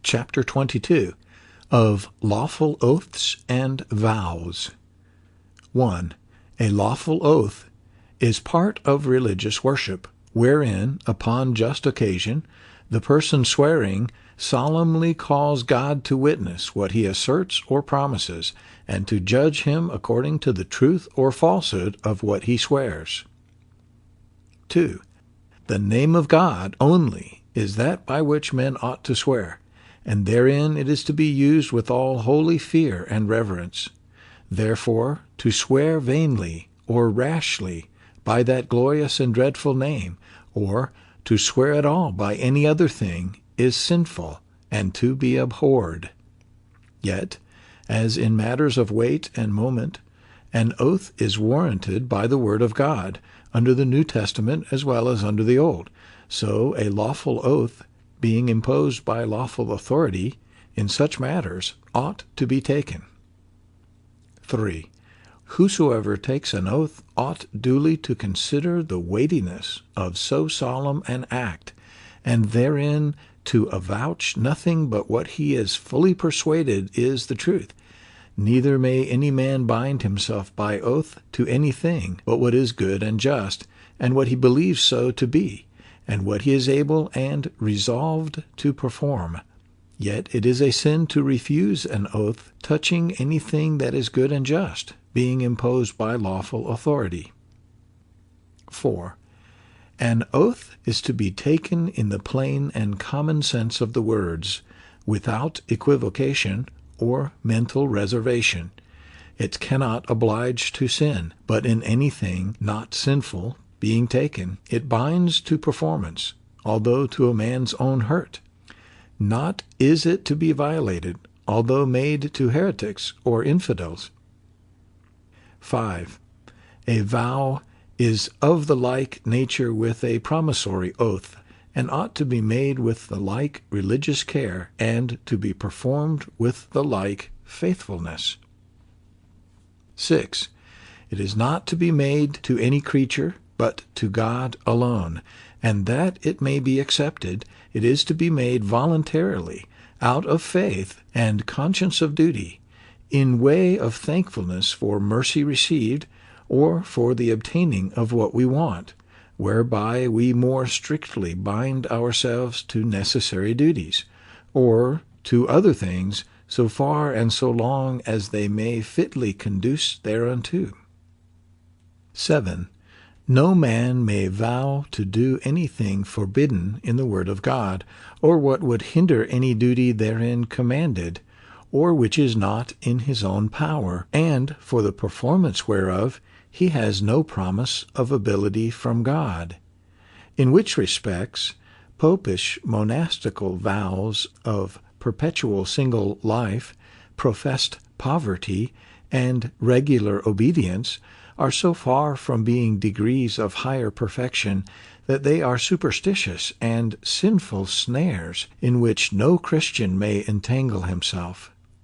Chapter 22 of Lawful Oaths and Vows. 1. A lawful oath is part of religious worship, wherein, upon just occasion, the person swearing solemnly calls God to witness what he asserts or promises, and to judge him according to the truth or falsehood of what he swears. 2. The name of God only is that by which men ought to swear, and therein it is to be used with all holy fear and reverence. Therefore, to swear vainly or rashly by that glorious and dreadful name, or to swear at all by any other thing, is sinful and to be abhorred. Yet, as in matters of weight and moment, an oath is warranted by the word of God, under the New Testament as well as under the Old, so a lawful oath, being imposed by lawful authority in such matters, ought to be taken. 3. Whosoever takes an oath ought duly to consider the weightiness of so solemn an act, and therein to avouch nothing but what he is fully persuaded is the truth. Neither may any man bind himself by oath to anything but what is good and just, and what he believes so to be, and what he is able and resolved to perform. Yet it is a sin to refuse an oath touching anything that is good and just, being imposed by lawful authority. 4. An oath is to be taken in the plain and common sense of the words, without equivocation or mental reservation. It cannot oblige to sin, but in anything not sinful being taken, it binds to performance, although to a man's own hurt. Not is it to be violated, although made to heretics or infidels. 5. A vow is of the like nature with a promissory oath, and ought to be made with the like religious care, and to be performed with the like faithfulness. 6. It is not to be made to any creature, but to God alone, and that it may be accepted, it is to be made voluntarily, out of faith and conscience of duty, in way of thankfulness for mercy received, or for the obtaining of what we want, whereby we more strictly bind ourselves to necessary duties, or to other things, so far and so long as they may fitly conduce thereunto. 7. No man may vow to do anything forbidden in the word of God, or what would hinder any duty therein commanded, or which is not in his own power, and for the performance whereof he has no promise of ability from God. In which respects, popish monastical vows of perpetual single life, professed poverty, and regular obedience are so far from being degrees of higher perfection that they are superstitious and sinful snares in which no Christian may entangle himself.